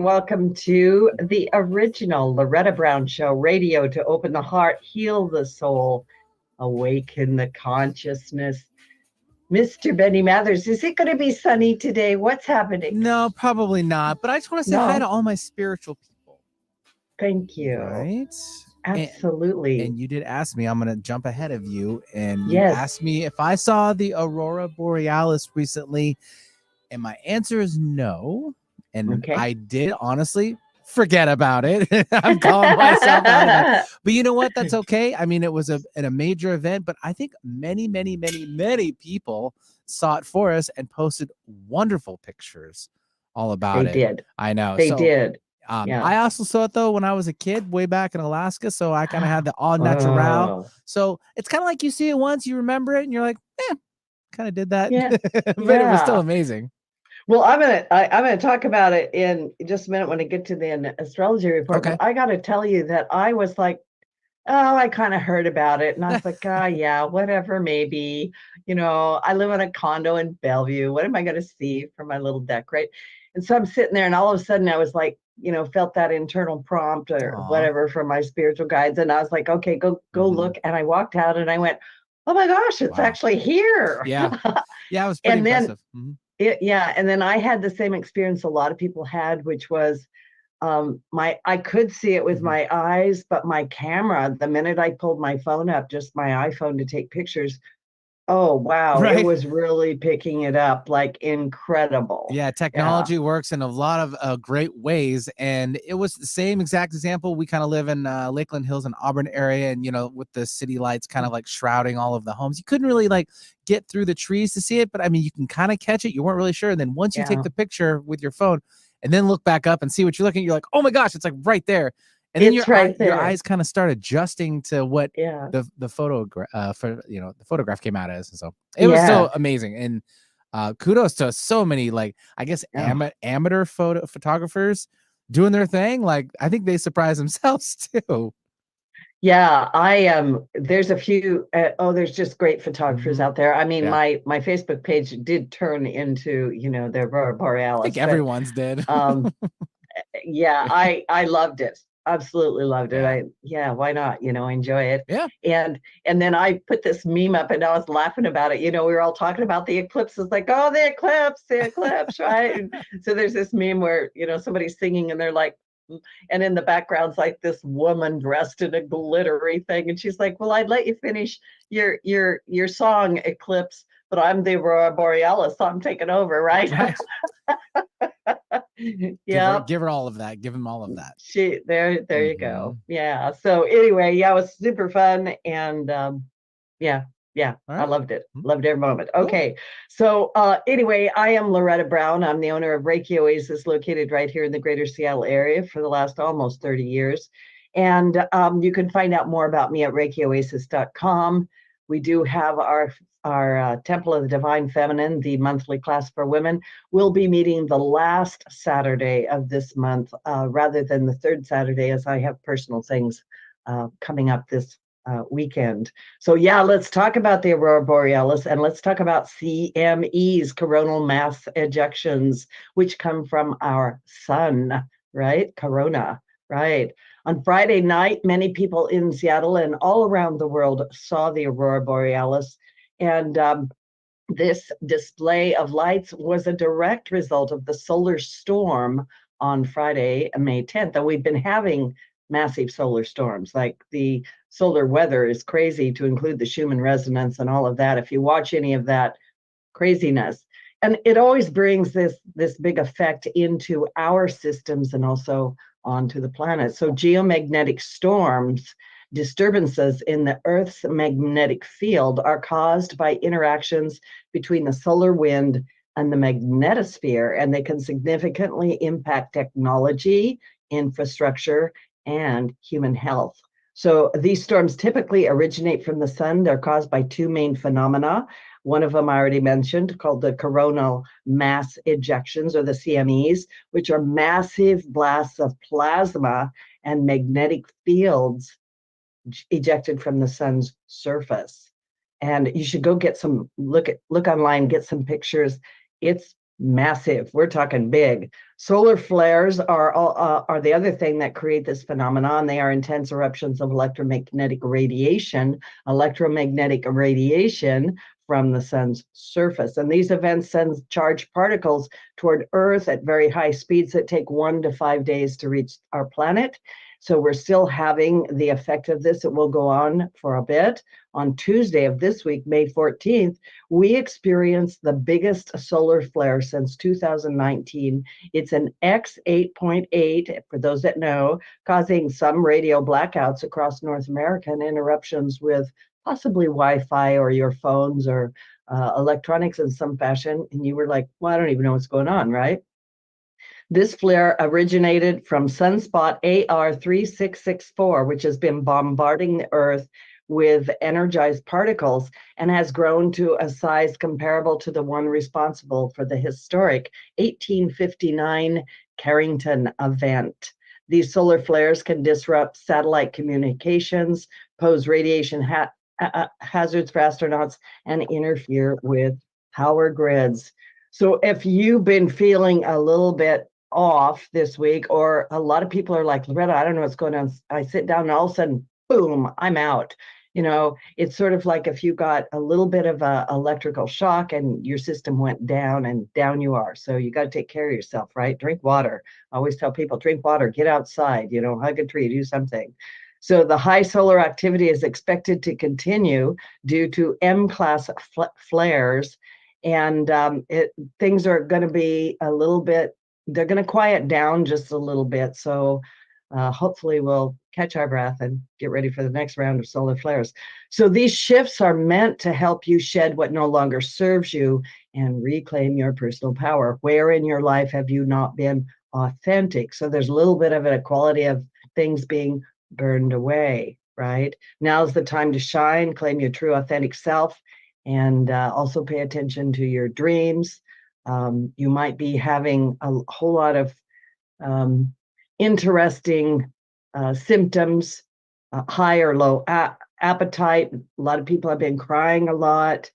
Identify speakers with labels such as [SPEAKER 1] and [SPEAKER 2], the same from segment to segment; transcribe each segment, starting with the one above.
[SPEAKER 1] Welcome to the original Loretta Brown Show, radio to open the heart, heal the soul, awaken the consciousness. Mr. Benny Mathers, is it going to be sunny today? What's happening?
[SPEAKER 2] No, probably not. But I just want to say hi to all my spiritual people.
[SPEAKER 1] Thank you.
[SPEAKER 2] Right?
[SPEAKER 1] Absolutely.
[SPEAKER 2] And you did ask me, I'm going to jump ahead of you. And you
[SPEAKER 1] Yes.
[SPEAKER 2] asked me if I saw the Aurora Borealis recently. And my answer is no. And I did honestly forget about it. I'm calling myself out of it. But you know what? That's okay. I mean, it was a major event, but I think many people saw it for us and posted wonderful pictures all about it.
[SPEAKER 1] They did.
[SPEAKER 2] I know.
[SPEAKER 1] They did.
[SPEAKER 2] Yeah. I also saw it though when I was a kid, way back in Alaska. So I kind of had the all natural.
[SPEAKER 1] Oh.
[SPEAKER 2] So it's kind of like you see it once, you remember it, and you're like, kind of did that.
[SPEAKER 1] Yeah.
[SPEAKER 2] But it was still amazing.
[SPEAKER 1] Well, I'm gonna talk about it in just a minute when I get to the astrology report.
[SPEAKER 2] Okay.
[SPEAKER 1] But I got to tell you that I was like, oh, I kind of heard about it, and I was like, yeah, whatever, maybe. You know, I live in a condo in Bellevue. What am I going to see from my little deck, right? And so I'm sitting there, and all of a sudden, I was like, felt that internal prompt or whatever from my spiritual guides, and I was like, okay, go look. And I walked out, and I went, oh my gosh, it's actually here.
[SPEAKER 2] Yeah, it was pretty impressive.
[SPEAKER 1] And then I had the same experience a lot of people had, which was I could see it with my eyes, but my camera, the minute I pulled my phone up, just my iPhone to take pictures, oh wow, it was really picking it up, like incredible.
[SPEAKER 2] Yeah, technology works in a lot of great ways, and it was the same exact example. We kind of live in Lakeland Hills and Auburn area, and with the city lights kind of like shrouding all of the homes, you couldn't really like get through the trees to see it, but I mean you can kind of catch it. You weren't really sure, and then once you take the picture with your phone and then look back up and see what you're looking at, you're like, oh my gosh, it's like right there. And then your eyes kind of start adjusting to what the photograph came out as. And so it was so amazing. And kudos to so many, like, I guess, amateur photographers doing their thing. Like, I think they surprise themselves too.
[SPEAKER 1] Yeah, there's a few, there's just great photographers out there. I mean, my Facebook page did turn into, the Aurora Borealis.
[SPEAKER 2] I think everyone's did.
[SPEAKER 1] Yeah, I loved it. Absolutely loved it. Why not? Enjoy it.
[SPEAKER 2] Yeah.
[SPEAKER 1] And then I put this meme up and I was laughing about it. We were all talking about the eclipses, like, oh, the eclipse, right? And so there's this meme where, somebody's singing and they're like, and in the background's like this woman dressed in a glittery thing. And she's like, well, I'd let you finish your song, Eclipse, but I'm the Aurora Borealis, so I'm taking over, right?
[SPEAKER 2] Yeah. Give her all of that. Give him all of that.
[SPEAKER 1] There you go. Yeah. So anyway, it was super fun. And I loved it. Loved every moment. Okay. So anyway, I am Loretta Brown. I'm the owner of Reiki Oasis, located right here in the greater Seattle area for the last almost 30 years. And you can find out more about me at ReikiOasis.com. We do have our Temple of the Divine Feminine, the monthly class for women. We'll be meeting the last Saturday of this month rather than the third Saturday, as I have personal things coming up this weekend. So let's talk about the Aurora Borealis, and let's talk about CMEs, coronal mass ejections, which come from our sun, right? Corona, right? On Friday night, many people in Seattle and all around the world saw the Aurora Borealis, and this display of lights was a direct result of the solar storm on Friday, May 10th. And we've been having massive solar storms. Like, the solar weather is crazy, to include the Schumann resonance and all of that. If you watch any of that craziness, and it always brings this big effect into our systems and also onto the planet. So geomagnetic storms, disturbances in the Earth's magnetic field, are caused by interactions between the solar wind and the magnetosphere, and they can significantly impact technology, infrastructure, and human health. So these storms typically originate from the sun. They're caused by two main phenomena. One of them I already mentioned, called the coronal mass ejections, or the CMEs, which are massive blasts of plasma and magnetic fields ejected from the sun's surface. And you should go get some, look online, get some pictures. It's massive. We're talking big. Solar flares are the other thing that create this phenomenon. They are intense eruptions of electromagnetic radiation from the sun's surface. And these events send charged particles toward Earth at very high speeds that take 1 to 5 days to reach our planet. So we're still having the effect of this. It will go on for a bit. On Tuesday of this week, May 14th, we experienced the biggest solar flare since 2019. It's an X8.8, for those that know, causing some radio blackouts across North America and interruptions with possibly Wi-Fi or your phones or electronics in some fashion. And you were like, well, I don't even know what's going on, right? This flare originated from sunspot AR3664, which has been bombarding the Earth with energized particles and has grown to a size comparable to the one responsible for the historic 1859 Carrington event. These solar flares can disrupt satellite communications, pose radiation hazards for astronauts, and interfere with power grids. So if you've been feeling a little bit off this week, or a lot of people are like, Loretta, I don't know what's going on. I sit down and all of a sudden, boom, I'm out. You know, it's sort of like if you got a little bit of a electrical shock and your system went down, and down you are. So you got to take care of yourself, right? Drink water. I always tell people, drink water, get outside, you know, hug a tree, do something. So the high solar activity is expected to continue due to M-class flares. And things are going to be a little bit, they're going to quiet down just a little bit. So hopefully we'll catch our breath and get ready for the next round of solar flares. So these shifts are meant to help you shed what no longer serves you and reclaim your personal power. Where in your life have you not been authentic? So there's a little bit of a quality of things being burned away, right? Now's the time to shine, claim your true authentic self, and also pay attention to your dreams. You might be having a whole lot of interesting symptoms, high or low appetite. A lot of people have been crying a lot,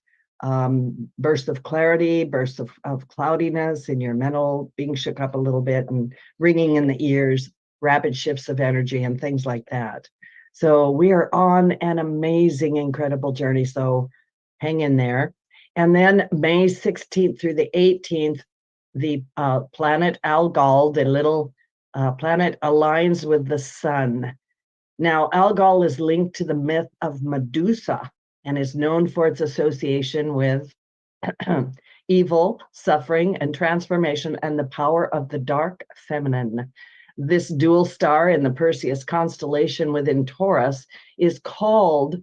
[SPEAKER 1] bursts of clarity, bursts of cloudiness in your mental, being shook up a little bit and ringing in the ears, rapid shifts of energy and things like that. So we are on an amazing, incredible journey. So hang in there. And then May 16th through the 18th, the planet Algol, the little planet, aligns with the sun. Now, Algol is linked to the myth of Medusa and is known for its association with evil, suffering, and transformation, and the power of the dark feminine. This dual star in the Perseus constellation within Taurus is called,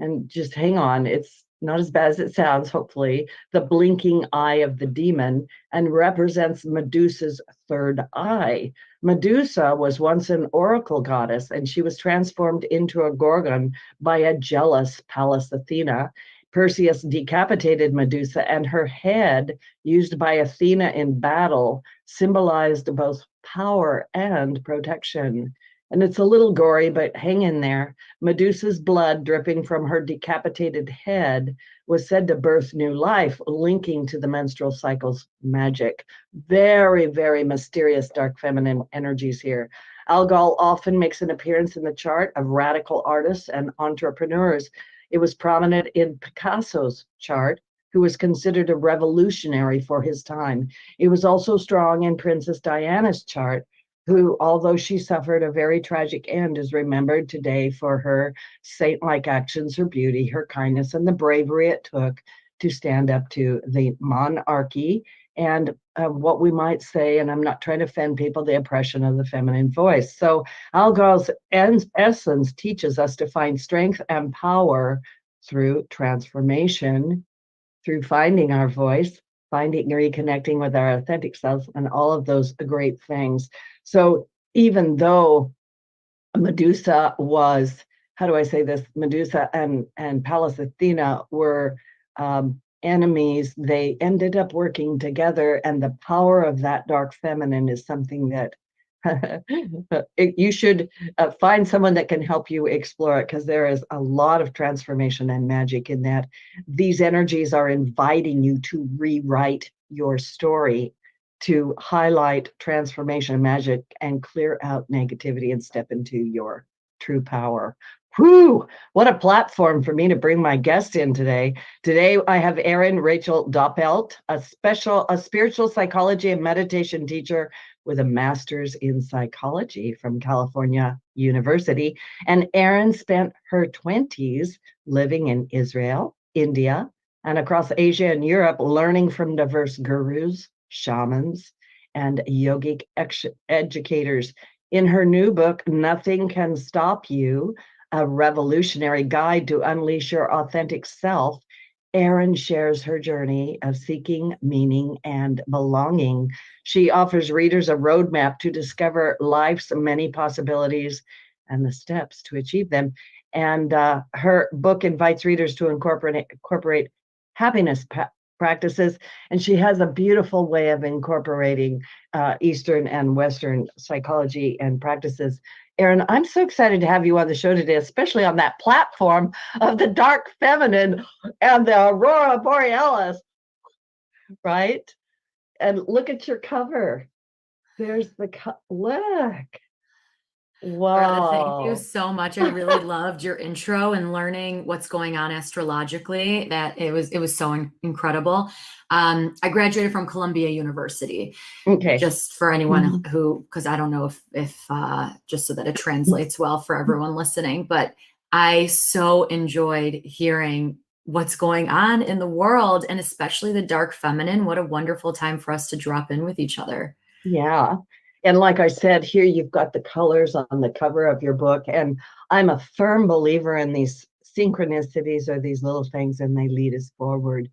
[SPEAKER 1] and just hang on, it's not as bad as it sounds, hopefully, the blinking eye of the demon, and represents Medusa's third eye. Medusa was once an oracle goddess, and she was transformed into a gorgon by a jealous Pallas Athena. Perseus decapitated Medusa, and her head, used by Athena in battle, symbolized both power and protection. And it's a little gory, but hang in there. Medusa's blood dripping from her decapitated head was said to birth new life, linking to the menstrual cycle's magic. Very, very mysterious dark feminine energies here. Algol often makes an appearance in the chart of radical artists and entrepreneurs. It was prominent in Picasso's chart, who was considered a revolutionary for his time. It was also strong in Princess Diana's chart, who, although she suffered a very tragic end, is remembered today for her saint-like actions, her beauty, her kindness, and the bravery it took to stand up to the monarchy and what we might say, and I'm not trying to offend people, the oppression of the feminine voice. So Algol's essence teaches us to find strength and power through transformation, through finding our voice, finding, reconnecting with our authentic selves, and all of those great things. So even though Medusa was, how do I say this? Medusa and Pallas Athena were enemies, they ended up working together, and the power of that dark feminine is something that you should find someone that can help you explore it, because there is a lot of transformation and magic in that. These energies are inviting you to rewrite your story. to highlight transformation magic and clear out negativity and step into your true power. Whew, what a platform for me to bring my guest in today. Today, I have Erin Rachel Doppelt, a spiritual psychology and meditation teacher with a master's in psychology from California University. And Erin spent her 20s living in Israel, India, and across Asia and Europe, learning from diverse gurus, shamans, and yogic educators. In her new book, Nothing Can Stop You, a revolutionary guide to unleash your authentic self, Erin shares her journey of seeking meaning and belonging. She offers readers a roadmap to discover life's many possibilities and the steps to achieve them. And her book invites readers to incorporate happiness practices, and she has a beautiful way of incorporating Eastern and Western psychology and practices. Erin, I'm so excited to have you on the show today, especially on that platform of the dark feminine and the aurora borealis, right? And look at your cover. There's the look.
[SPEAKER 3] Loretta, thank you
[SPEAKER 1] Wow.
[SPEAKER 3] so much. I really loved your intro and learning what's going on astrologically. That it was so incredible. I graduated from Columbia University.
[SPEAKER 1] Okay.
[SPEAKER 3] Just for anyone who, because I don't know if just so that it translates well for everyone listening, but I so enjoyed hearing what's going on in the world, and especially the dark feminine. What a wonderful time for us to drop in with each other.
[SPEAKER 1] Yeah. And like I said, here you've got the colors on the cover of your book. And I'm a firm believer in these synchronicities or these little things, and they lead us forward.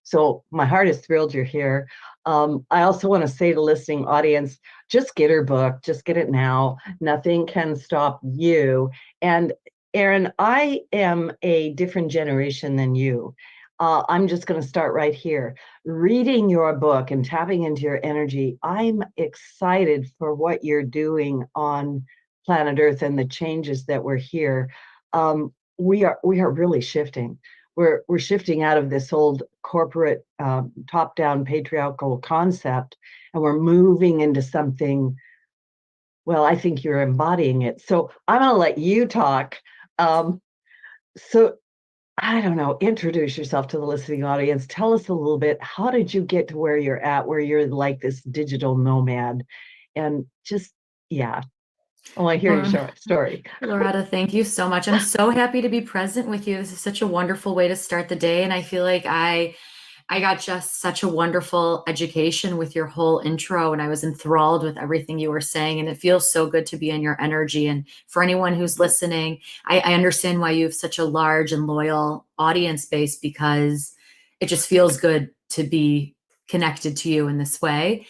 [SPEAKER 1] So my heart is thrilled you're here. I also want to say to listening audience, just get her book, just get it now. Nothing Can Stop You. And Erin, I am a different generation than you. I'm just going to start right here. Reading your book and tapping into your energy, I'm excited for what you're doing on planet Earth and the changes that we're here. We are really shifting. We're shifting out of this old corporate top-down patriarchal concept, and we're moving into something. Well, I think you're embodying it. So I'm going to let you talk. So I don't know, introduce yourself to the listening audience. Tell us a little bit. How did you get to where you're at, where you're like this digital nomad? And just, yeah, I want to hear your story.
[SPEAKER 3] Loretta, thank you so much. I'm so happy to be present with you. This is such a wonderful way to start the day. And I feel like I got just such a wonderful education with your whole intro, and I was enthralled with everything you were saying, and it feels so good to be in your energy. And for anyone who's listening, I understand why you have such a large and loyal audience base, because it just feels good to be connected to you in this way.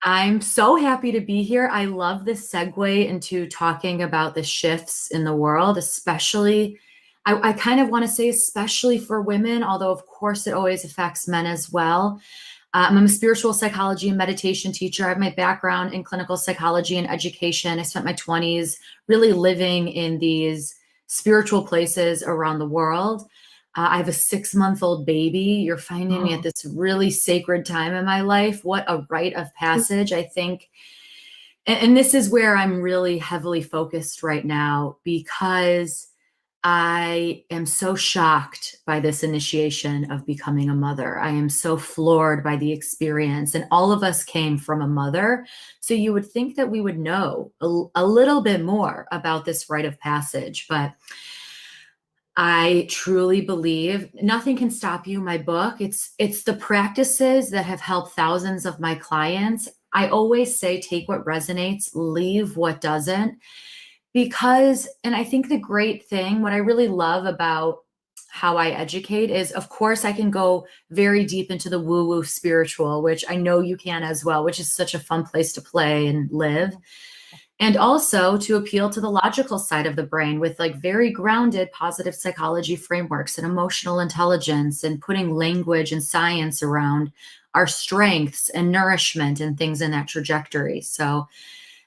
[SPEAKER 3] I'm so happy to be here. I love this segue into talking about the shifts in the world, especially I kind of want to say especially for women, although of course it always affects men as well. I'm a spiritual psychology and meditation teacher. I have my background in clinical psychology and education. I spent my 20s really living in these spiritual places around the world. I have a 6-month-old baby. You're finding me at this really sacred time in my life. What a rite of passage, I think. And this is where I'm really heavily focused right now, because I am so shocked by this initiation of becoming a mother. I am so floored by the experience. And all of us came from a mother. So you would think that we would know a little bit more about this rite of passage. But I truly believe Nothing Can Stop You, my book. It's the practices that have helped thousands of my clients. I always say, take what resonates, leave what doesn't. Because, and I think the great thing, what I really love about how I educate is, of course, I can go very deep into the woo-woo spiritual, which I know you can as well, which is such a fun place to play and live. And also to appeal to the logical side of the brain with like very grounded positive psychology frameworks and emotional intelligence, and putting language and science around our strengths and nourishment and things in that trajectory. So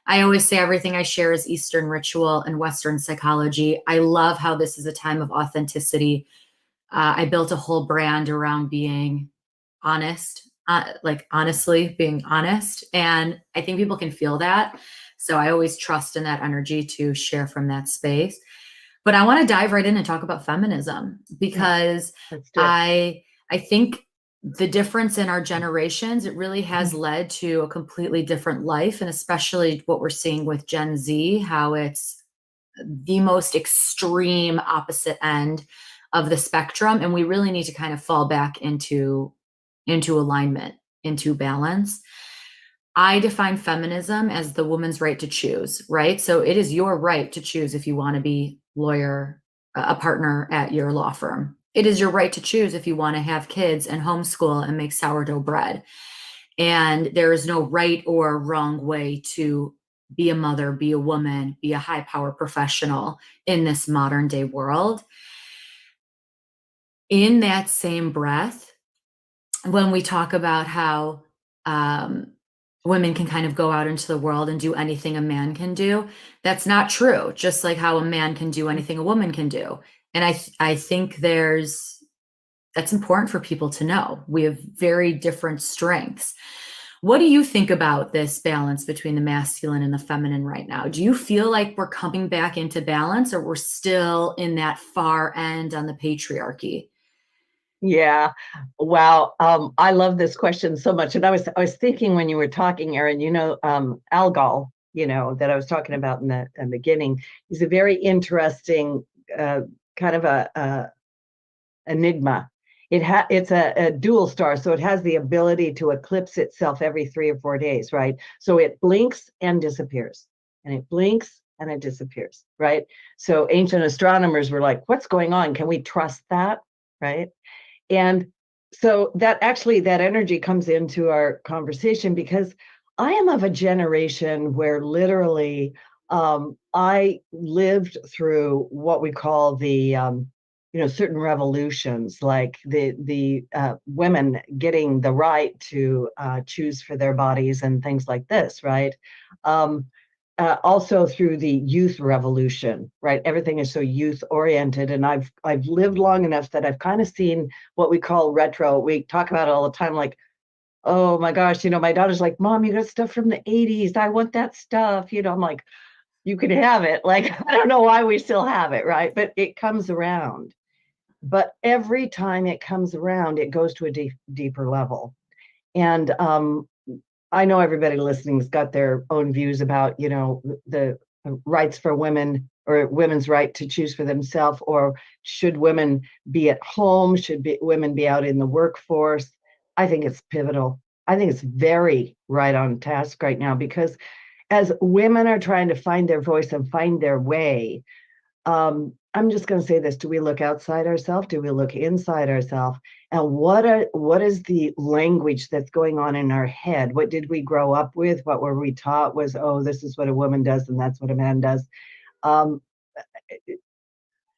[SPEAKER 3] I always say everything I share is Eastern ritual and Western psychology. I love how this is a time of authenticity. I built a whole brand around being honest, like honestly being honest. And I think people can feel that. So I always trust in that energy to share from that space. But I want to dive right in and talk about feminism, because I think the difference in our generations, it really has led to a completely different life. And especially what we're seeing with Gen Z, how it's the most extreme opposite end of the spectrum. And we really need to kind of fall back into alignment, into balance. I define feminism as the woman's right to choose, right? So it is your right to choose if you want to be a partner at your law firm. It is your right to choose if you want to have kids and homeschool and make sourdough bread. And there is no right or wrong way to be a mother, be a woman, be a high power professional in this modern day world. In that same breath, when we talk about how women can kind of go out into the world and do anything a man can do, that's not true. Just like how a man can do anything a woman can do. And I think that's important for people to know. We have very different strengths. What do you think about this balance between the masculine and the feminine right now? Do you feel like we're coming back into balance, or we're still in that far end on the patriarchy?
[SPEAKER 1] Yeah. Wow. I love this question so much. And I was thinking when you were talking, Erin, Algol, that I was talking about in the beginning, is a very interesting kind of a enigma. It's a dual star, so it has the ability to eclipse itself every 3 or 4 days, right? So it blinks and disappears, and it blinks and it disappears, right? So ancient astronomers were like, what's going on? Can we trust that, right? And so that energy comes into our conversation, because I am of a generation where literally I lived through what we call the certain revolutions, like the women getting the right to choose for their bodies and things like this, right? Also through the youth revolution, right? Everything is so youth oriented, and I've lived long enough that I've kind of seen what we call retro. We talk about it all the time, like, oh my gosh, my daughter's like, Mom, you got stuff from the 80s. I want that stuff. I'm like, you can have it. Like, I don't know why we still have it, right? But it comes around. But every time it comes around, it goes to a deeper level. And I know everybody listening has got their own views about, the rights for women, or women's right to choose for themselves, or should women be at home? Should women be out in the workforce? I think it's pivotal. I think it's very right on task right now, because as women are trying to find their voice and find their way, I'm just going to say this. Do we look outside ourselves? Do we look inside ourselves? And what is the language that's going on in our head? What did we grow up with? What were we taught was, oh, this is what a woman does and that's what a man does.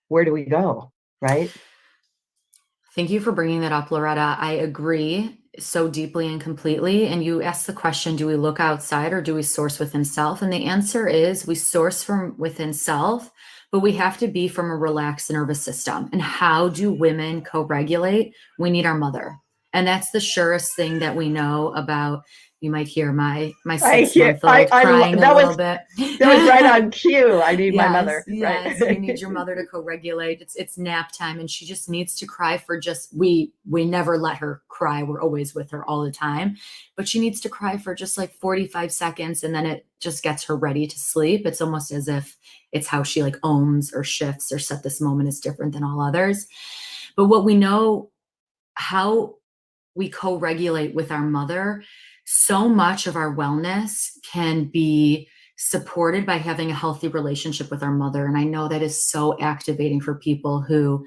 [SPEAKER 1] Where do we go, right?
[SPEAKER 3] Thank you for bringing that up, Loretta. I agree so deeply and completely. And you asked the question, do we look outside or do we source within self? And the answer is we source from within self, but we have to be from a relaxed nervous system. And how do women co-regulate? We need our mother. And that's the surest thing that we know about. You might hear my 6-month-old crying a little bit.
[SPEAKER 1] That was right on cue. I need my mother.
[SPEAKER 3] Yes,
[SPEAKER 1] right?
[SPEAKER 3] You need your mother to co-regulate. It's nap time, and she just needs to cry for we never let her cry. We're always with her all the time, but she needs to cry for just like 45 seconds, and then it just gets her ready to sleep. It's almost as if it's how she like owns or shifts or set this moment is different than all others. But what we know, how we co-regulate with our mother, so much of our wellness can be supported by having a healthy relationship with our mother. And I know that is so activating for people who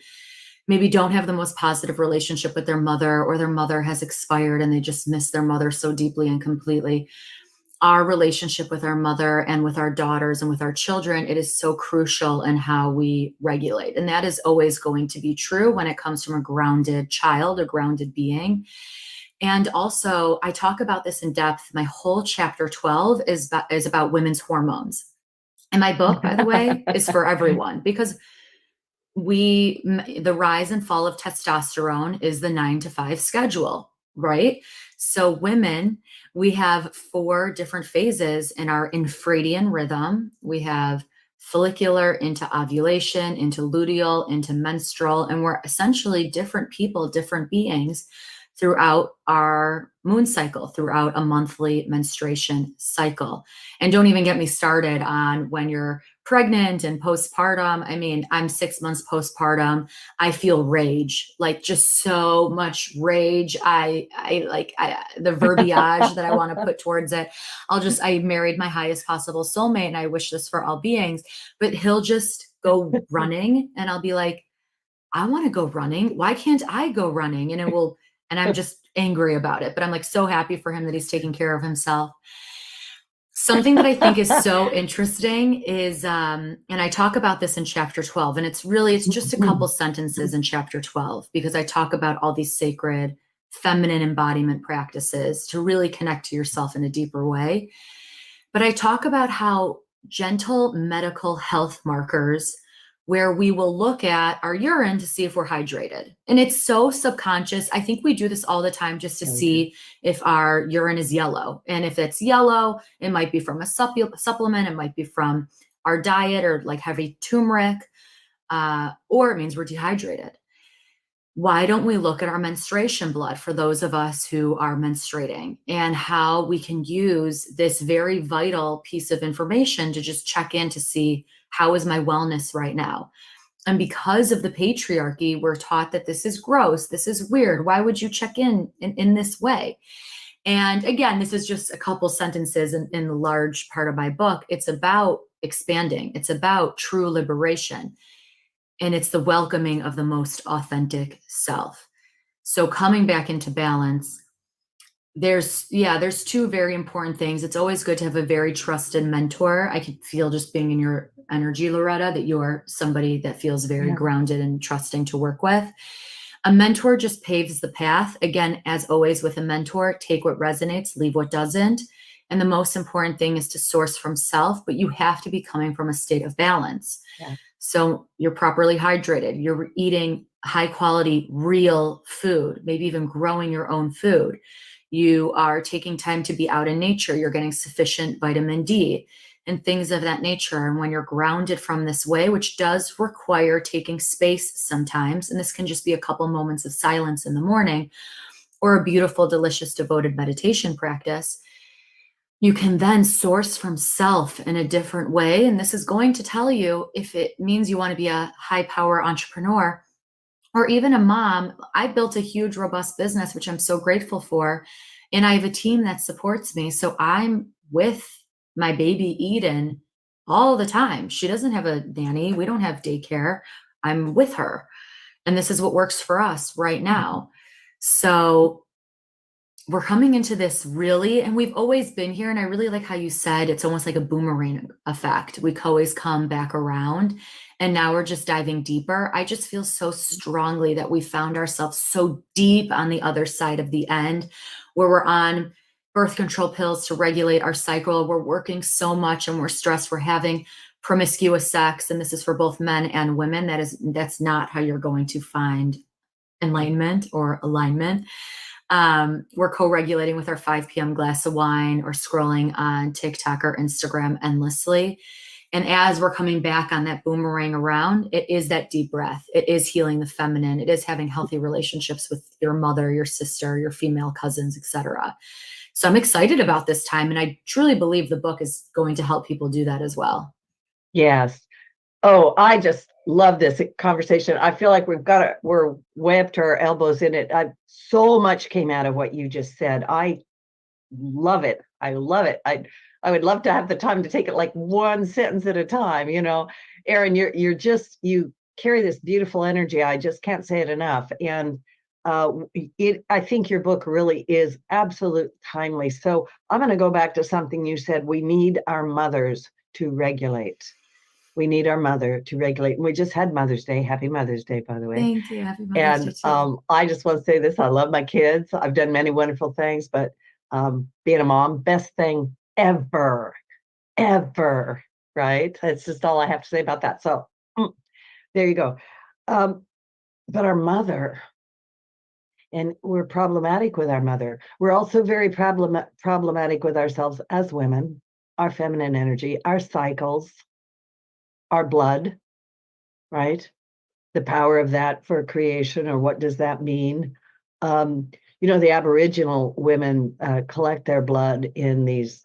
[SPEAKER 3] maybe don't have the most positive relationship with their mother, or their mother has expired and they just miss their mother so deeply and completely. Our relationship with our mother and with our daughters and with our children, it is so crucial in how we regulate. And that is always going to be true when it comes from a grounded child, a grounded being. And also, I talk about this in depth. My whole chapter 12 is about women's hormones. And my book, by the way, is for everyone, because the rise and fall of testosterone is the 9 to 5 schedule, right? So women, we have 4 different phases in our infradian rhythm. We have follicular into ovulation, into luteal, into menstrual, and we're essentially different people, different beings throughout our moon cycle, throughout a monthly menstruation cycle. And don't even get me started on when you're pregnant and postpartum. I mean, I'm 6 months postpartum. I feel rage, like just so much rage. The verbiage that I want to put towards it. I married my highest possible soulmate, and I wish this for all beings, but he'll just go running and I'll be like, I want to go running. Why can't I go running? And I'm just angry about it, but I'm like so happy for him that he's taking care of himself. Something that I think is so interesting is, and I talk about this in chapter 12, and it's just a couple sentences in chapter 12, because I talk about all these sacred feminine embodiment practices to really connect to yourself in a deeper way. But I talk about how gentle medical health markers, where we will look at our urine to see if we're hydrated. And it's so subconscious. I think we do this all the time just to see if our urine is yellow. And if it's yellow, it might be from a supplement, it might be from our diet or like heavy turmeric, or it means we're dehydrated. Why don't we look at our menstruation blood for those of us who are menstruating, and how we can use this very vital piece of information to just check in to see, how is my wellness right now? And because of the patriarchy, we're taught that this is gross, this is weird. Why would you check in this way? And again, this is just a couple sentences in the large part of my book. It's about expanding. It's about true liberation. And it's the welcoming of the most authentic self. So coming back into balance, there's 2 very important things. It's always good to have a very trusted mentor. I could feel just being in your energy, Loretta, that you're somebody that feels very grounded and trusting to work with. A mentor just paves the path. Again, as always with a mentor, take what resonates, leave what doesn't. And the most important thing is to source from self, but you have to be coming from a state of balance.
[SPEAKER 1] Yeah.
[SPEAKER 3] So you're properly hydrated, you're eating high quality, real food, maybe even growing your own food. You are taking time to be out in nature. You're getting sufficient vitamin D and things of that nature. And when you're grounded from this way, which does require taking space sometimes, and this can just be a couple moments of silence in the morning or a beautiful, delicious, devoted meditation practice, you can then source from self in a different way. And this is going to tell you if it means you want to be a high power entrepreneur or even a mom. I built a huge, robust business, which I'm so grateful for. And I have a team that supports me. So I'm with my baby Eden all the time. She doesn't have a nanny. We don't have daycare. I'm with her. And this is what works for us right now. So we're coming into this really, and we've always been here. And I really like how you said it's almost like a boomerang effect. We always come back around, and now we're just diving deeper. I just feel so strongly that we found ourselves so deep on the other side of the end, where we're on birth control pills to regulate our cycle. We're working so much and we're stressed. We're having promiscuous sex. And this is for both men and women. That's not how you're going to find enlightenment or alignment. We're co-regulating with our 5 p.m. glass of wine or scrolling on TikTok or Instagram endlessly. And as we're coming back on that boomerang around, it is that deep breath. It is healing the feminine. It is having healthy relationships with your mother, your sister, your female cousins, etc. So I'm excited about this time. And I truly believe the book is going to help people do that as well.
[SPEAKER 1] Yes. Oh, I just love this conversation. I feel like we're way up to our elbows in it. So much came out of what you just said. I love it. I love it. I would love to have the time to take it like one sentence at a time. Erin, you carry this beautiful energy. I just can't say it enough. And I think your book really is absolute timely. So I'm going to go back to something you said. We need our mothers to regulate. We need our mother to regulate. And we just had Mother's Day. Happy Mother's Day, by the way.
[SPEAKER 3] Thank you. Happy Mother's Day too.
[SPEAKER 1] I just want to say this. I love my kids. I've done many wonderful things, but being a mom, best thing ever, right? That's just all I have to say about that. So there you go. But our mother, And we're problematic with our mother. We're also very problematic with ourselves as women, our feminine energy, our cycles, our blood, right? The power of that for creation, or what does that mean? The Aboriginal women collect their blood in these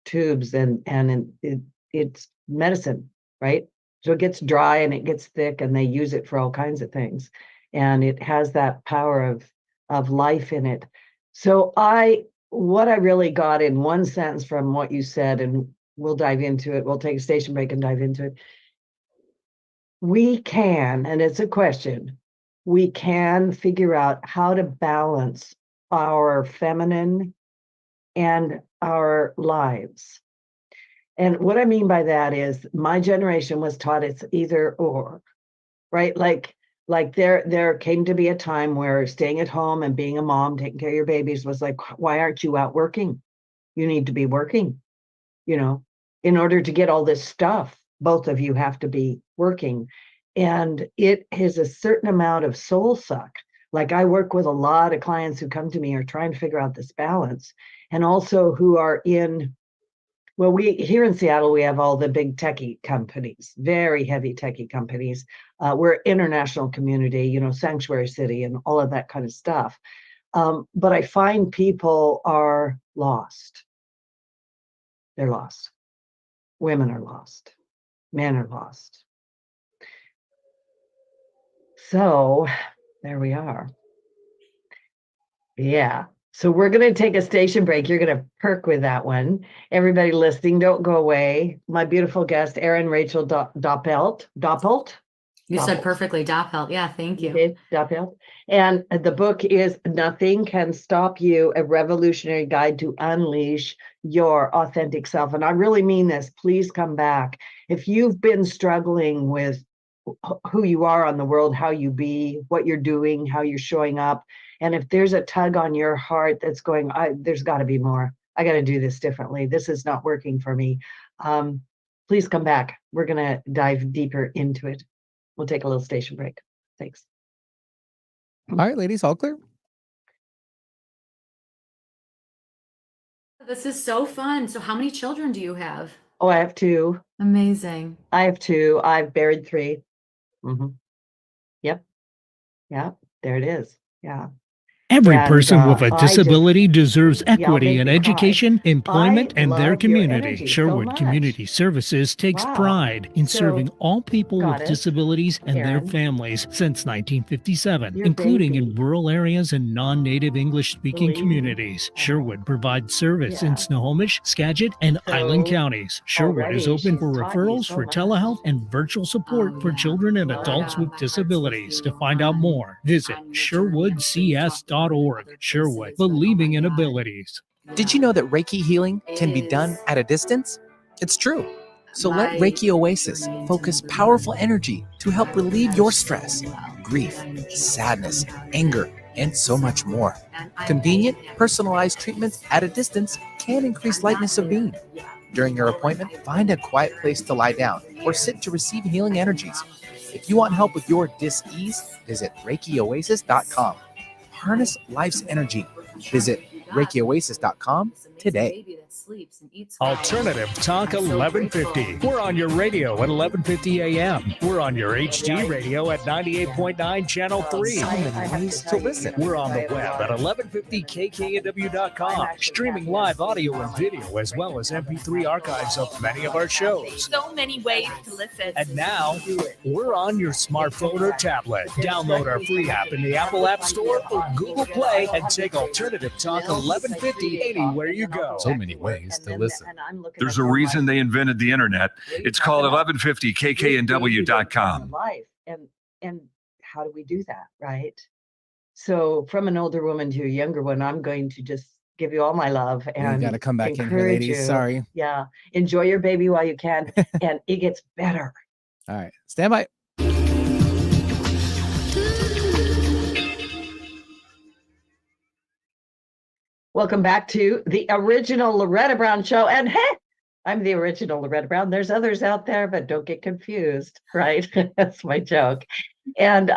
[SPEAKER 1] tubes, and it's medicine, right? So it gets dry and it gets thick, and they use it for all kinds of things, and it has that power of life in it. So what I really got in one sentence from what you said, and we'll dive into it. We'll take a station break and dive into it. We can, and it's a question, we can figure out how to balance our feminine and our lives. And what I mean by that is my generation was taught it's either or, right? Like there came to be a time where staying at home and being a mom, taking care of your babies was like, why aren't you out working? You need to be working, in order to get all this stuff. Both of you have to be working. And it is a certain amount of soul suck. Like I work with a lot of clients who come to me are trying to figure out this balance, and also who are we here in Seattle, we have all the big techie companies, very heavy techie companies. We're an international community, sanctuary city and all of that kind of stuff. But I find people are lost. They're lost. Women are lost. Men are lost. So there we are. Yeah. So we're going to take a station break. You're going to perk with that one. Everybody listening, don't go away. My beautiful guest, Erin Rachel Doppelt.
[SPEAKER 3] You said perfectly, Doppelt. Yeah, thank you.
[SPEAKER 1] Okay, Doppelt. And the book is Nothing Can Stop You, a revolutionary guide to unleash your authentic self. And I really mean this. Please come back. If you've been struggling with who you are on the world, how you be, what you're doing, how you're showing up, and if there's a tug on your heart that's going, there's got to be more. I got to do this differently. This is not working for me. Please come back. We're going to dive deeper into it. We'll take a little station break. Thanks.
[SPEAKER 2] All right, ladies, all clear?
[SPEAKER 3] This is so fun. So how many children do you have?
[SPEAKER 1] Oh, I have 2.
[SPEAKER 3] Amazing.
[SPEAKER 1] I have 2. I've buried 3. Mm-hmm. Yep. Yeah, there it is. Yeah.
[SPEAKER 4] Every person with a disability deserves equity in education, employment, and their community. Sherwood Community Services takes pride in serving all people with disabilities and their families since 1957, including in rural areas and non-native English-speaking communities. Sherwood provides service in Snohomish, Skagit, and Island counties. Sherwood is open for referrals for telehealth and virtual support for children and adults with disabilities. To find out more, visit sherwoodcs.org. Sherwood, believing in abilities.
[SPEAKER 2] Did you know that Reiki healing can be done at a distance? It's true. So let Reiki Oasis focus powerful energy to help relieve your stress, grief, sadness, anger, and so much more. Convenient, personalized treatments at a distance can increase lightness of being. During your appointment, find a quiet place to lie down or sit to receive healing energies. If you want help with your dis-ease, visit ReikiOasis.com. Harness life's energy. Visit ReikiOasis.com today.
[SPEAKER 4] Alternative Talk 1150. We're on your radio at 1150 AM. We're on your HD radio at 98.9 Channel 3.
[SPEAKER 2] So many ways to listen.
[SPEAKER 4] We're on the web at 1150kknw.com, streaming live audio and video as well as MP3 archives of many of our shows.
[SPEAKER 5] So many ways to listen.
[SPEAKER 4] And now, we're on your smartphone or tablet. Download our free app in the Apple App Store or Google Play and take Alternative Talk 1150 anywhere you go.
[SPEAKER 2] So many ways to listen.
[SPEAKER 6] There's a reason they invented the internet. It's called 1150kknw.com.
[SPEAKER 1] And how do we do that, right? So from an older woman to a younger one, I'm going to just give you all my love and
[SPEAKER 2] you got to come back in here,
[SPEAKER 1] encourage
[SPEAKER 2] ladies.
[SPEAKER 1] you.
[SPEAKER 2] Sorry.
[SPEAKER 1] Yeah. Enjoy your baby while you can. And it gets better.
[SPEAKER 2] All right. Stand by.
[SPEAKER 1] Welcome back to the original Loretta Brown Show. And hey, I'm the original Loretta Brown. There's others out there, but don't get confused, right? That's my joke. And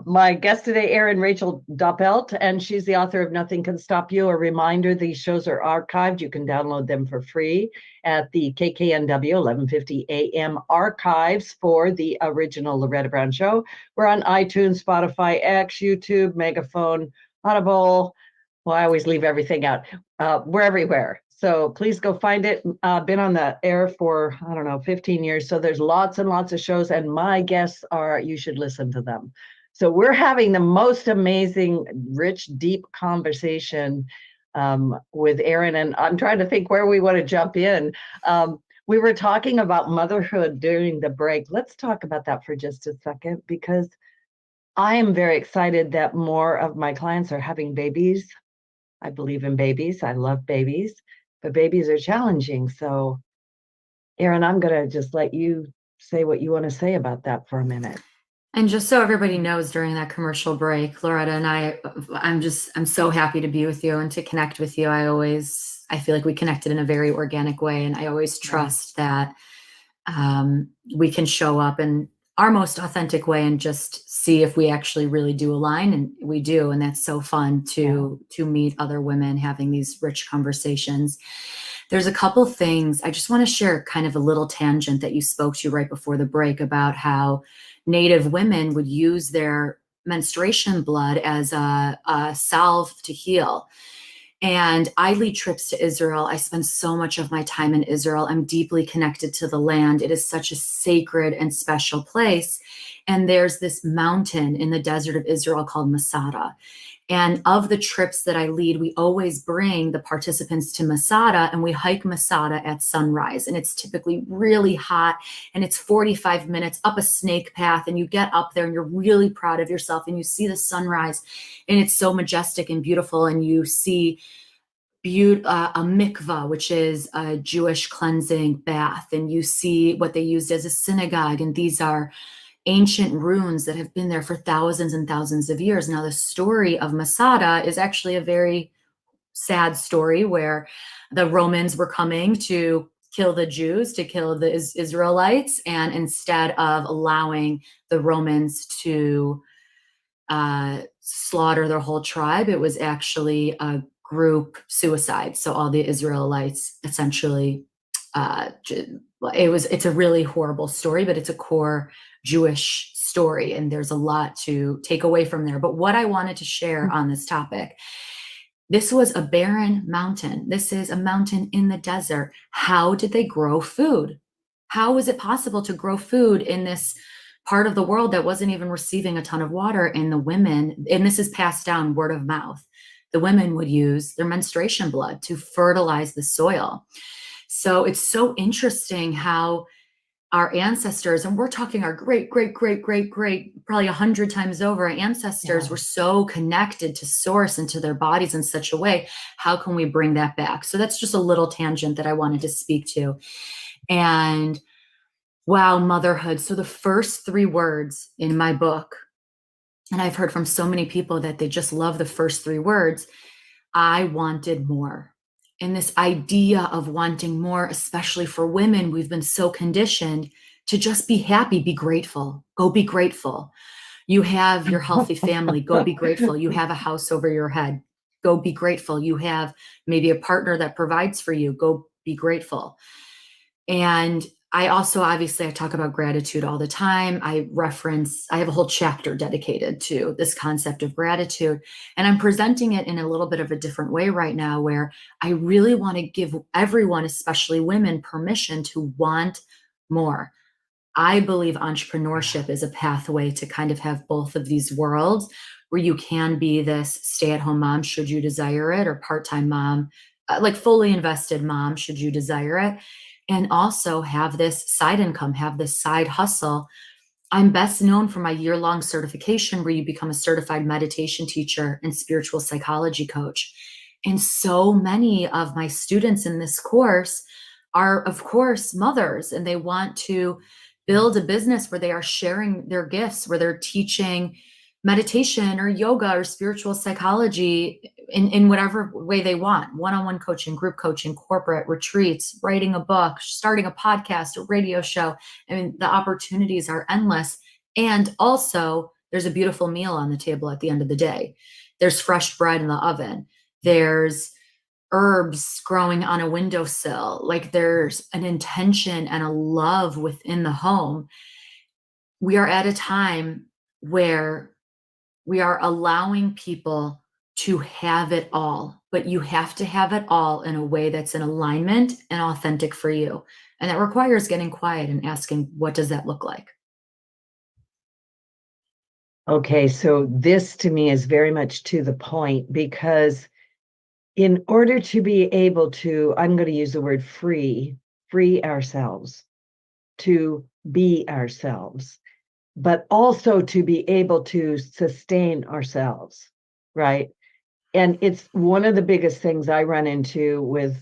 [SPEAKER 1] my guest today, Erin Rachel Doppelt, and she's the author of Nothing Can Stop You. A reminder, these shows are archived. You can download them for free at the KKNW 1150 AM archives for the original Loretta Brown show. We're on iTunes, Spotify, X, YouTube, Megaphone, Audible. Well, I always leave everything out. We're everywhere. So please go find it. Been on the air for, 15 years. So there's lots and lots of shows, and my guests you should listen to them. So we're having the most amazing, rich, deep conversation with Erin, and I'm trying to think where we want to jump in. We were talking about motherhood during the break. Let's talk about that for just a second, because I am very excited that more of my clients are having babies. I believe in babies. I love babies. But babies are challenging. So, Erin, I'm going to just let you say what you want to say about that for a minute.
[SPEAKER 3] And just so everybody knows, during that commercial break, Loretta and I'm so happy to be with you and to connect with you. I feel like we connected in a very organic way. And I always trust that we can show up in our most authentic way and just see if we actually really do align, and we do. And that's so fun to meet other women having these rich conversations. There's a couple things I just want to share, kind of a little tangent that you spoke to right before the break about how Native women would use their menstruation blood as a salve to heal. And I lead trips to Israel. I spend so much of my time in Israel. I'm deeply connected to the land. It is such a sacred and special place. And there's this mountain in the desert of Israel called Masada. And of the trips that I lead, we always bring the participants to Masada, and we hike Masada at sunrise. And it's typically really hot, and it's 45 minutes up a snake path. And you get up there and you're really proud of yourself, and you see the sunrise, and it's so majestic and beautiful. And you see a mikvah, which is a Jewish cleansing bath. And you see what they used as a synagogue. And these are ancient ruins that have been there for thousands and thousands of years. Now, the story of Masada is actually a very sad story, where the Romans were coming to kill the Jews, to kill the Israelites. And instead of allowing the Romans to slaughter their whole tribe, it was actually a group suicide. So all the Israelites essentially, it's a really horrible story, but it's a core Jewish story, and there's a lot to take away from there. But what I wanted to share on this topic, this was a barren mountain. This is a mountain in the desert. How did they grow food? How was it possible to grow food in this part of the world that wasn't even receiving a ton of water? And the women, and this is passed down word of mouth, the women would use their menstruation blood to fertilize the soil. So it's so interesting how our ancestors, and we're talking our great, probably 100 times over, our ancestors were so connected to source and to their bodies in such a way. How can we bring that back? So that's just a little tangent that I wanted to speak to. And wow, motherhood. So the first 3 words in my book, and I've heard from so many people that they just love the first 3 words, I wanted more. And this idea of wanting more, especially for women, we've been so conditioned to just be happy, be grateful, go be grateful. You have your healthy family, go be grateful. You have a house over your head, go be grateful. You have maybe a partner that provides for you, go be grateful. And I also, obviously, I talk about gratitude all the time. I have a whole chapter dedicated to this concept of gratitude. And I'm presenting it in a little bit of a different way right now, where I really want to give everyone, especially women, permission to want more. I believe entrepreneurship is a pathway to kind of have both of these worlds, where you can be this stay-at-home mom, should you desire it, or part-time mom, like fully invested mom, should you desire it. And also have this side income, have this side hustle. I'm best known for my year-long certification, where you become a certified meditation teacher and spiritual psychology coach. And so many of my students in this course are, of course, mothers, and they want to build a business where they are sharing their gifts, where they're teaching meditation or yoga or spiritual psychology in whatever way they want, one-on-one coaching, group coaching, corporate retreats, writing a book, starting a podcast, a radio show. I mean, the opportunities are endless. And also there's a beautiful meal on the table at the end of the day. There's fresh bread in the oven. There's herbs growing on a windowsill. Like there's an intention and a love within the home. We are at a time where we are allowing people to have it all, but you have to have it all in a way that's in alignment and authentic for you. And that requires getting quiet and asking, what does that look like?
[SPEAKER 1] Okay, so this to me is very much to the point, because in order to be able to, I'm going to use the word free ourselves, to be ourselves, but also to be able to sustain ourselves, right? And it's one of the biggest things I run into with,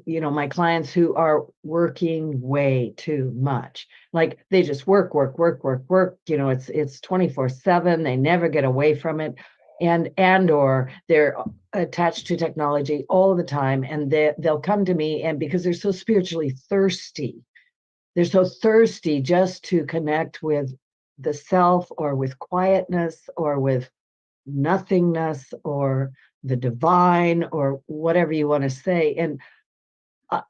[SPEAKER 1] my clients who are working way too much. Like they just work. It's 24/7. They never get away from it. Or they're attached to technology all the time. And they'll come to me, and because they're so spiritually thirsty, they're so thirsty just to connect with the self, or with quietness, or with nothingness, or the divine, or whatever you want to say. And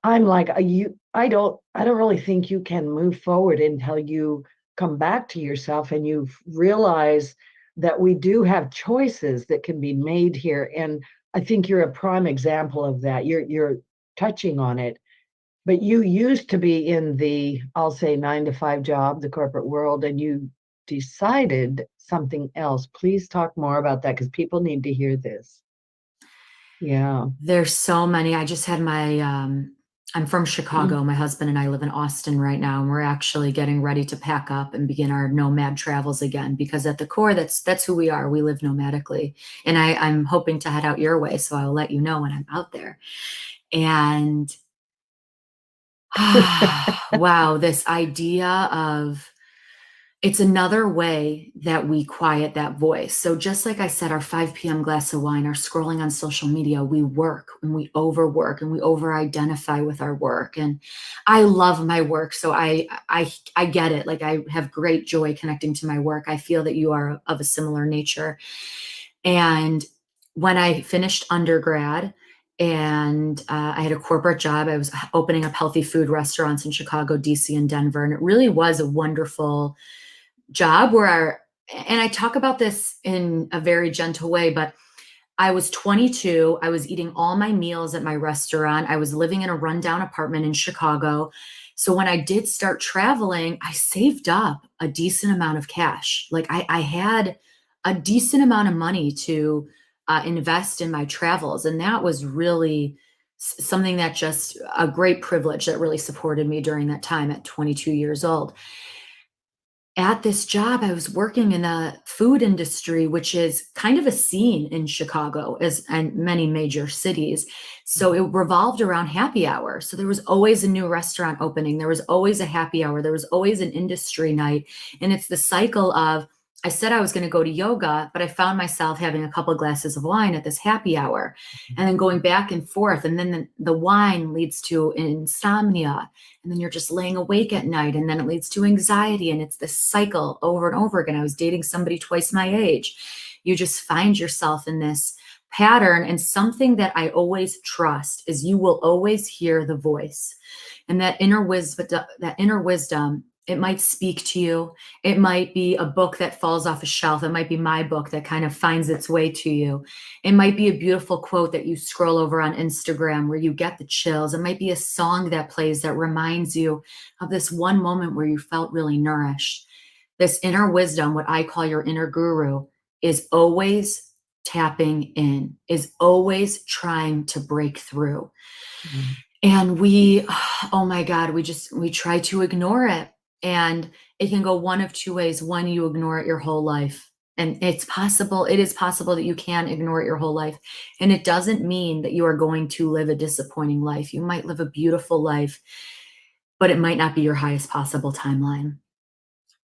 [SPEAKER 1] I'm like, I don't really think you can move forward until you come back to yourself and you realize that we do have choices that can be made here. And I think you're a prime example of that. You're touching on it. But you used to be in the, I'll say, 9-to-5 job, the corporate world, and you decided something else. Please talk more about that, because people need to hear this. Yeah.
[SPEAKER 3] There's so many. I just had I'm from Chicago. My husband and I live in Austin right now, and we're actually getting ready to pack up and begin our nomad travels again, because at the core, that's who we are. We live nomadically. And I'm hoping to head out your way, so I'll let you know when I'm out there. And wow, this idea of, it's another way that we quiet that voice. So just like I said, our 5 p.m. glass of wine, our scrolling on social media, we work and we overwork and we over-identify with our work. And I love my work, so I get it. Like, I have great joy connecting to my work. I feel that you are of a similar nature. And when I finished undergrad, and I had a corporate job, I was opening up healthy food restaurants in Chicago, DC, and Denver. And it really was a wonderful job and I talk about this in a very gentle way, but I was 22. I was eating all my meals at my restaurant. I was living in a rundown apartment in Chicago. So when I did start traveling, I saved up a decent amount of cash. Like I had a decent amount of money to invest in my travels. And that was really something that just a great privilege that really supported me during that time at 22 years old. At this job, I was working in the food industry, which is kind of a scene in Chicago and many major cities. So it revolved around happy hour. So there was always a new restaurant opening. There was always a happy hour. There was always an industry night. And it's the cycle of, I said I was going to go to yoga, but I found myself having a couple of glasses of wine at this happy hour and then going back and forth. And then the wine leads to insomnia. And then you're just laying awake at night. And then it leads to anxiety. And it's this cycle over and over again. I was dating somebody twice my age. You just find yourself in this pattern. And something that I always trust is you will always hear the voice. And that inner wisdom, it might speak to you. It might be a book that falls off a shelf. It might be my book that kind of finds its way to you. It might be a beautiful quote that you scroll over on Instagram where you get the chills. It might be a song that plays that reminds you of this one moment where you felt really nourished. This inner wisdom, what I call your inner guru, is always tapping in, is always trying to break through. Mm-hmm. And oh my God, we try to ignore it. And it can go one of two ways. One, you ignore it your whole life. And it is possible that you can ignore it your whole life. And it doesn't mean that you are going to live a disappointing life. You might live a beautiful life, but it might not be your highest possible timeline.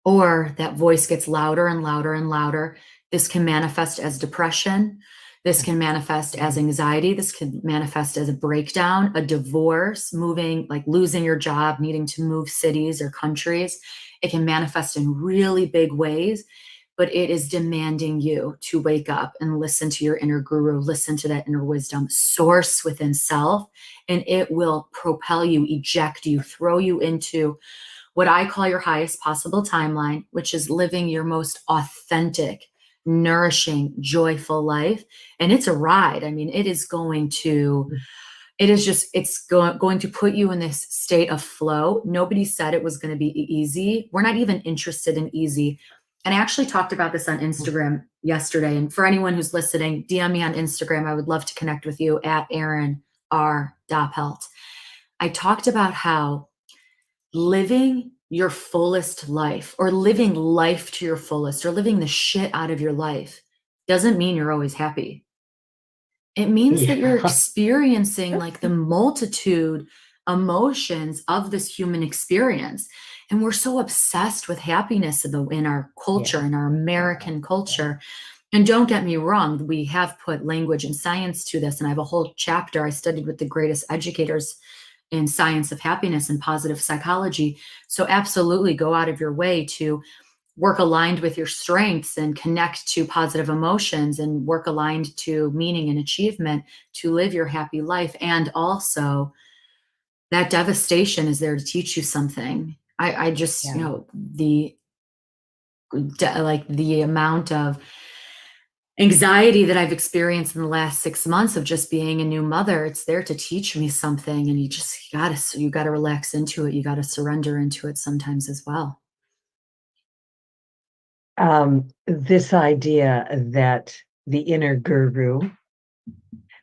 [SPEAKER 3] or that voice gets louder and louder and louder. This can manifest as depression. This can manifest as anxiety. This can manifest as a breakdown, a divorce, moving, like losing your job, needing to move cities or countries. It can manifest in really big ways, but it is demanding you to wake up and listen to your inner guru, listen to that inner wisdom, source within self, and it will propel you, eject you, throw you into what I call your highest possible timeline, which is living your most authentic, nourishing, joyful life. And it's a ride. I mean, it is going to, it's going to put you in this state of flow. Nobody said it was going to be easy. We're not even interested in easy. And I actually talked about this on Instagram yesterday. And for anyone who's listening, DM me on Instagram. I would love to connect with you at Erin R. Doppelt. I talked about how living your fullest life, or living life to your fullest, or living the shit out of your life, doesn't mean you're always happy. It means that you're experiencing like the multitude emotions of this human experience. And we're so obsessed with happiness in our culture, in our American culture. And don't get me wrong, we have put language and science to this. And I have a whole chapter I studied with the greatest educators in science of happiness and positive psychology. So absolutely go out of your way to work aligned with your strengths and connect to positive emotions and work aligned to meaning and achievement to live your happy life. And also that devastation is there to teach you something. I just, you know, the amount of anxiety that I've experienced in the last 6 months of just being a new mother, it's there to teach me something. And you gotta relax into it. You gotta surrender into it sometimes as well.
[SPEAKER 1] This idea that the inner guru,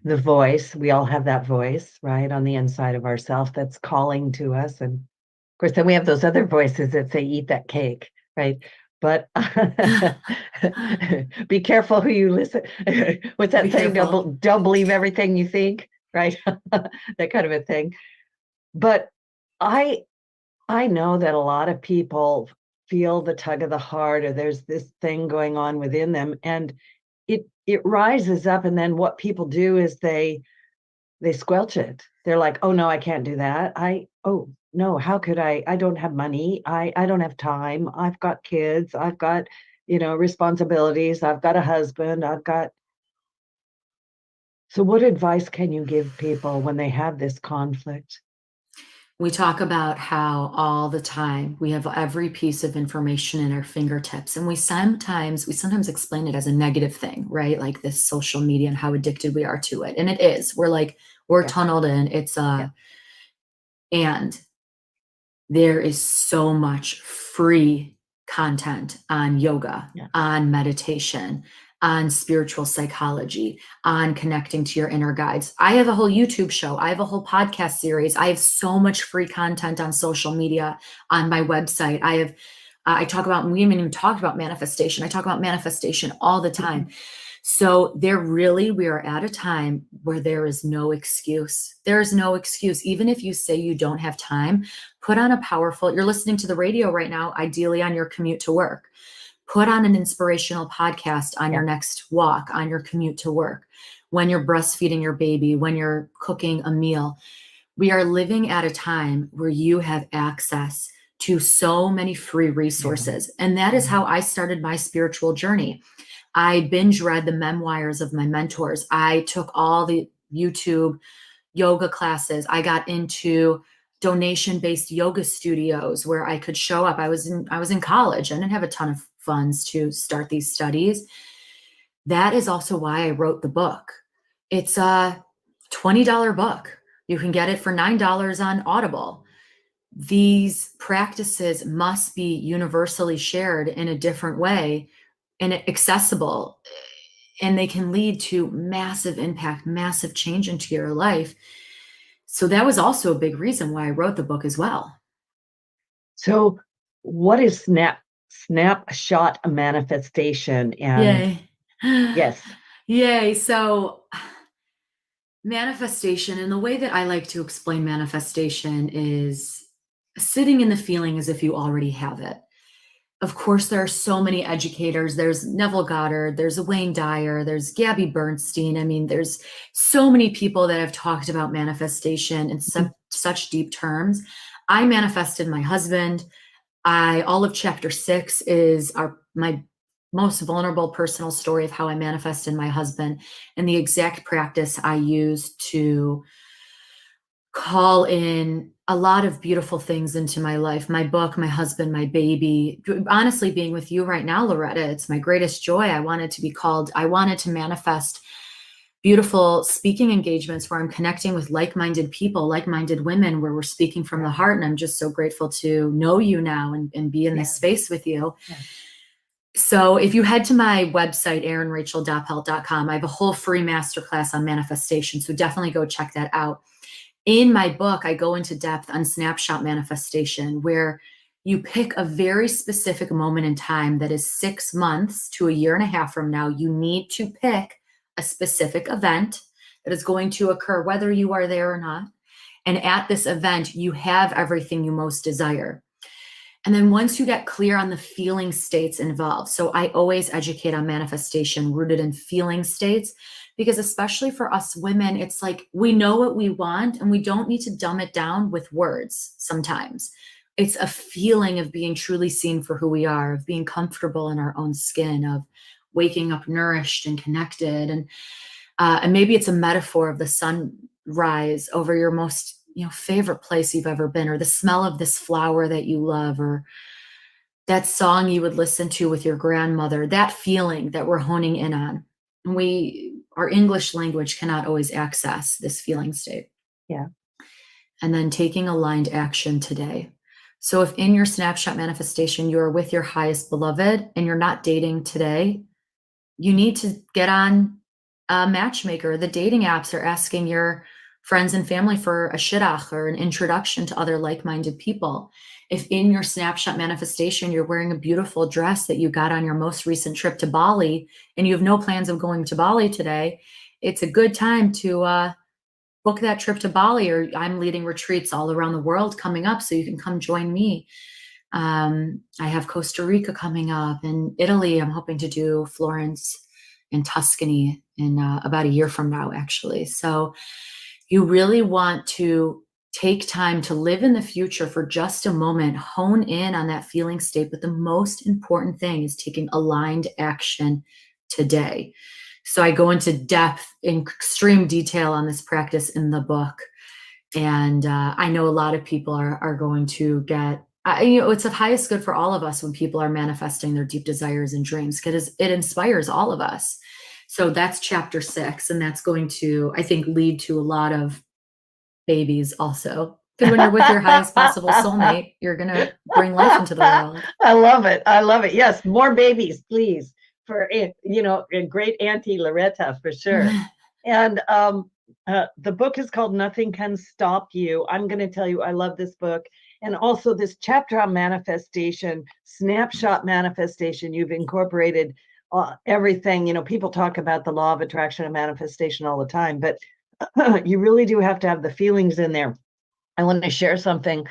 [SPEAKER 1] the voice, we all have that voice, right, on the inside of ourselves that's calling to us. And of course, then we have those other voices that say, eat that cake, right? But be careful who you listen. What's that saying? Don't believe everything you think, right? That kind of a thing. But I know that a lot of people feel the tug of the heart, or there's this thing going on within them, and it rises up, and then what people do is they squelch it. They're like, oh no, I can't do that. Oh no, how could I don't have money, I don't have time, I've got kids, I've got, responsibilities, I've got a husband, so what advice can you give people when they have this conflict?
[SPEAKER 3] We talk about how all the time we have every piece of information in our fingertips, and we sometimes explain it as a negative thing, right? Like this social media and how addicted we are to it. And it is. We're tunneled in. And there is so much free content on yoga, on meditation, on spiritual psychology, on connecting to your inner guides. I have a whole YouTube show. I have a whole podcast series. I have so much free content on social media, on my website. We haven't even talked about manifestation. I talk about manifestation all the time. So we are at a time where there is no excuse. There is no excuse. Even if you say you don't have time, put on you're listening to the radio right now, ideally on your commute to work. Put on an inspirational podcast on your next walk, on your commute to work, when you're breastfeeding your baby, when you're cooking a meal. We are living at a time where you have access to so many free resources. And that is how I started my spiritual journey. I binge read the memoirs of my mentors. I took all the YouTube yoga classes. I got into donation-based yoga studios where I could show up. I was in college. I didn't have a ton of funds to start these studies. That is also why I wrote the book. It's a $20 book. You can get it for $9 on Audible. These practices must be universally shared in a different way and accessible, and they can lead to massive impact, massive change into your life. So that was also a big reason why I wrote the book as well.
[SPEAKER 1] So what is snapshot manifestation? And
[SPEAKER 3] Yay.
[SPEAKER 1] Yes.
[SPEAKER 3] Yay. So manifestation, and the way that I like to explain manifestation is sitting in the feeling as if you already have it. of course, there are so many educators. There's Neville Goddard, there's Wayne Dyer, there's Gabby Bernstein. I mean, there's so many people that have talked about manifestation in such deep terms. I manifested my husband. All of chapter 6 is my most vulnerable personal story of how I manifested my husband and the exact practice I use to call in a lot of beautiful things into my life, my book, my husband, my baby. Honestly, being with you right now, Loretta, it's my greatest joy. I wanted to manifest beautiful speaking engagements where I'm connecting with like-minded people, like-minded women, where we're speaking from the heart. And I'm just so grateful to know you now and be in this space with you. Yeah. So if you head to my website, erinracheldoppelt.com, I have a whole free masterclass on manifestation. So definitely go check that out. In my book, I go into depth on snapshot manifestation, where you pick a very specific moment in time that is 6 months to a year and a half from now. You need to pick a specific event that is going to occur, whether you are there or not. And at this event, you have everything you most desire. And then once you get clear on the feeling states involved, so I always educate on manifestation rooted in feeling states, because especially for us women, it's like we know what we want and we don't need to dumb it down with words sometimes. It's a feeling of being truly seen for who we are, of being comfortable in our own skin, of waking up nourished and connected. And maybe it's a metaphor of the sunrise over your most favorite place you've ever been, or the smell of this flower that you love, or that song you would listen to with your grandmother, that feeling that we're honing in on. Our English language cannot always access this feeling state.
[SPEAKER 1] Yeah.
[SPEAKER 3] And then taking aligned action today. So if in your snapshot manifestation, you are with your highest beloved and you're not dating today, you need to get on a matchmaker. The dating apps are asking your friends and family for a shidduch or an introduction to other like-minded people. If in your snapshot manifestation, you're wearing a beautiful dress that you got on your most recent trip to Bali and you have no plans of going to Bali today, it's a good time to book that trip to Bali. Or I'm leading retreats all around the world coming up, so you can come join me. I have Costa Rica coming up, and Italy. I'm hoping to do Florence and Tuscany in about a year from now, actually. So you really want to take time to live in the future for just a moment, hone in on that feeling state. But the most important thing is taking aligned action today. So I go into depth in extreme detail on this practice in the book. And I know a lot of people are going to get, it's of highest good for all of us when people are manifesting their deep desires and dreams, because it inspires all of us. So that's chapter 6. And that's going to, I think, lead to a lot of babies also. Because when you're with your highest possible soulmate, you're going to bring life into the world.
[SPEAKER 1] I love it. I love it. Yes. More babies, please. For, a great Auntie Loretta, for sure. And the book is called Nothing Can Stop You. I'm going to tell you, I love this book. And also this chapter on manifestation, snapshot manifestation, you've incorporated everything. People talk about the law of attraction and manifestation all the time, but you really do have to have the feelings in there. I want to share something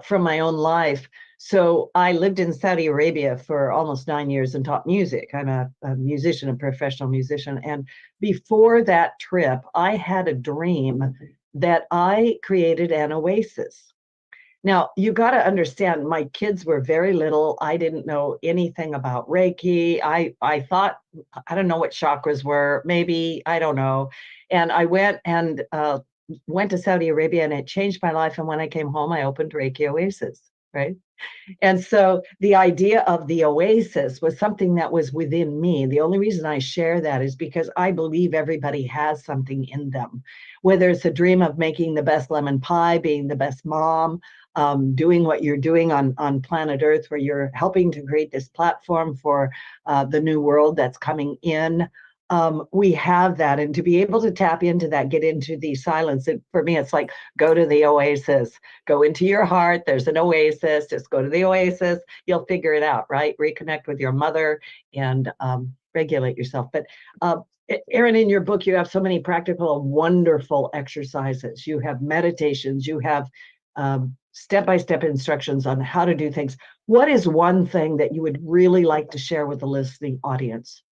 [SPEAKER 1] from my own life. So I lived in Saudi Arabia for almost 9 years and taught music. I'm a musician, a professional musician. And before that trip, I had a dream that I created an oasis. Now, you got to understand, my kids were very little. I didn't know anything about Reiki. I thought, I don't know what chakras were, maybe, I don't know. And I went to Saudi Arabia, and it changed my life. And when I came home, I opened Reiki Oasis, right? And so the idea of the oasis was something that was within me. The only reason I share that is because I believe everybody has something in them, whether it's a dream of making the best lemon pie, being the best mom, doing what you're doing on planet Earth, where you're helping to create this platform for the new world that's coming in. We have that, and to be able to tap into that, get into the silence. For me, it's like, go to the oasis, go into your heart. There's an oasis. Just go to the oasis. You'll figure it out, right? Reconnect with your mother and regulate yourself. But Erin, in your book, you have so many practical, wonderful exercises. You have meditations. You have step-by-step instructions on how to do things. What is one thing that you would really like to share with the listening audience?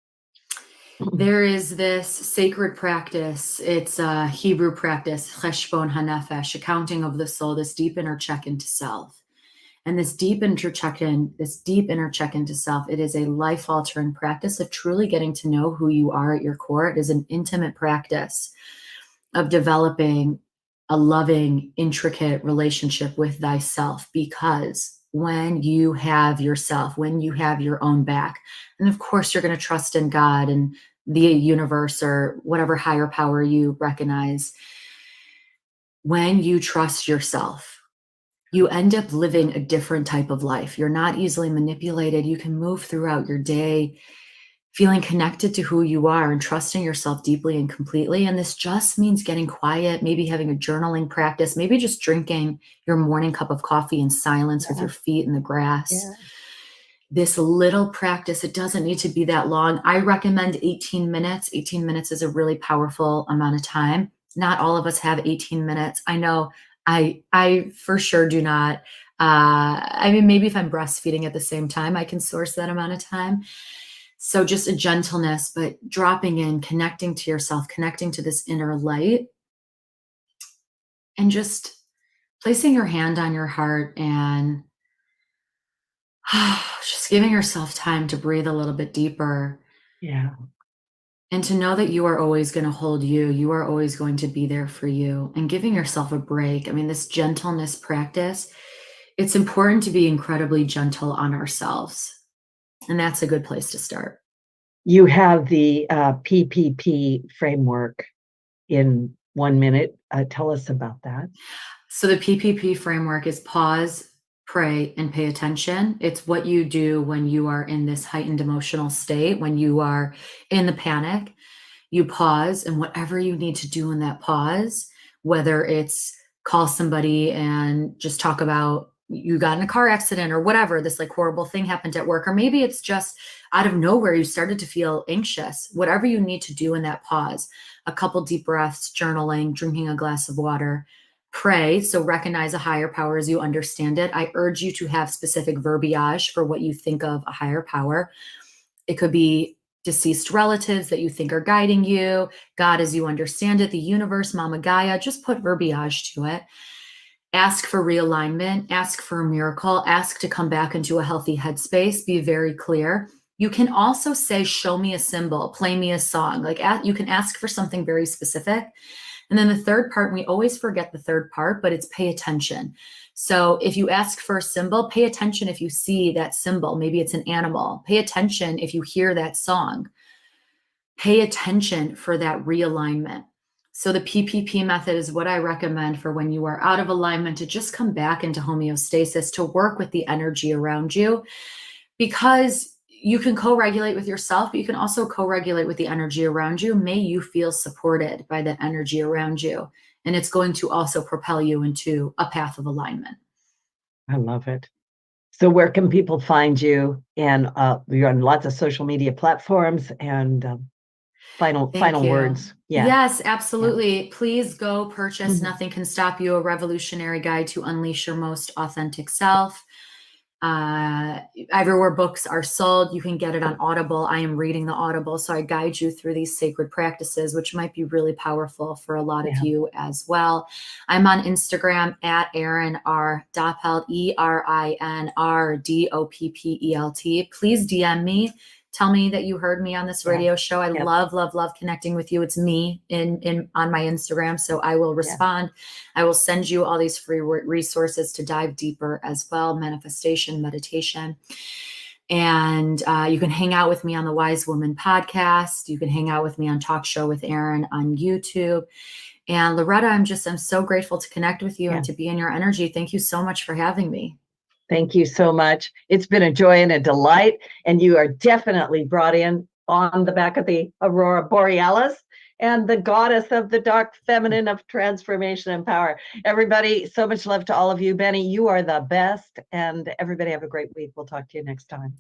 [SPEAKER 3] There is this sacred practice. It's a Hebrew practice, cheshbon hanefesh, accounting of the soul, this deep inner check into self. And this deep inner check into self, it is a life-altering practice of truly getting to know who you are at your core. It is an intimate practice of developing a loving, intricate relationship with thyself, because when you have yourself, when you have your own back, and of course you're going to trust in God and the universe or whatever higher power you recognize, when you trust yourself, you end up living a different type of life. You're not easily manipulated. You can move throughout your day feeling connected to who you are and trusting yourself deeply and completely. And this just means getting quiet, maybe having a journaling practice, maybe just drinking your morning cup of coffee in silence with your feet in the grass. This little practice, it doesn't need to be that long. I recommend 18 minutes. 18 minutes is a really powerful amount of time. Not all of us have 18 minutes. I know I for sure do not. I mean, maybe if I'm breastfeeding at the same time, I can source that amount of time. So just a gentleness, but dropping in, connecting to yourself, connecting to this inner light, and just placing your hand on your heart and just giving yourself time to breathe a little bit deeper.
[SPEAKER 1] Yeah.
[SPEAKER 3] And to know that you are always going to hold you. You are always going to be there for you, and giving yourself a break. I mean, this gentleness practice, it's important to be incredibly gentle on ourselves. And that's a good place to start.
[SPEAKER 1] You have the PPP framework in 1 minute. Tell us about that.
[SPEAKER 3] So the PPP framework is pause, pray, and pay attention. It's what you do when you are in this heightened emotional state, when you are in the panic. You pause, and whatever you need to do in that pause, whether it's call somebody and just talk about you got in a car accident or whatever, this like horrible thing happened at work, or maybe it's just out of nowhere you started to feel anxious. Whatever you need to do in that pause, a couple deep breaths, journaling, drinking a glass of water, pray. So recognize a higher power as you understand it. I urge you to have specific verbiage for what you think of a higher power. It could be deceased relatives that you think are guiding you, God as you understand it, the universe, Mama Gaia. Just put verbiage to it. Ask for realignment, ask for a miracle, ask to come back into a healthy headspace, be very clear. You can also say, show me a symbol, play me a song. Like you can ask for something very specific. And then the third part, we always forget the third part, but it's pay attention. So if you ask for a symbol, pay attention if you see that symbol. Maybe it's an animal. Pay attention if you hear that song. Pay attention for that realignment. So the PPP method is what I recommend for when you are out of alignment, to just come back into homeostasis, to work with the energy around you, because you can co-regulate with yourself, but you can also co-regulate with the energy around you. May you feel supported by that energy around you. And it's going to also propel you into a path of alignment.
[SPEAKER 1] I love it. So where can people find you? And you're on lots of social media platforms, and final words. Yeah.
[SPEAKER 3] Yes, absolutely. Yeah. Please go purchase Nothing Can Stop You, a revolutionary guide to unleash your most authentic self. Everywhere books are sold, you can get it on Audible. I am reading the Audible, so I guide you through these sacred practices, which might be really powerful for a lot of you as well. I'm on Instagram at Erin R. Doppelt, ERINRDOPPELT. Please DM me. Tell me that you heard me on this radio show. I love, love, love connecting with you. It's me on my Instagram, so I will respond. I will send you all these free resources to dive deeper as well, manifestation, meditation. And you can hang out with me on the Wise Woman podcast. You can hang out with me on Talk Show with Erin on YouTube. And Loretta, I'm so grateful to connect with you and to be in your energy. Thank you so much for having me.
[SPEAKER 1] Thank you so much. It's been a joy and a delight. And you are definitely brought in on the back of the Aurora Borealis and the goddess of the dark feminine of transformation and power. Everybody, so much love to all of you. Benny, you are the best. And everybody have a great week. We'll talk to you next time.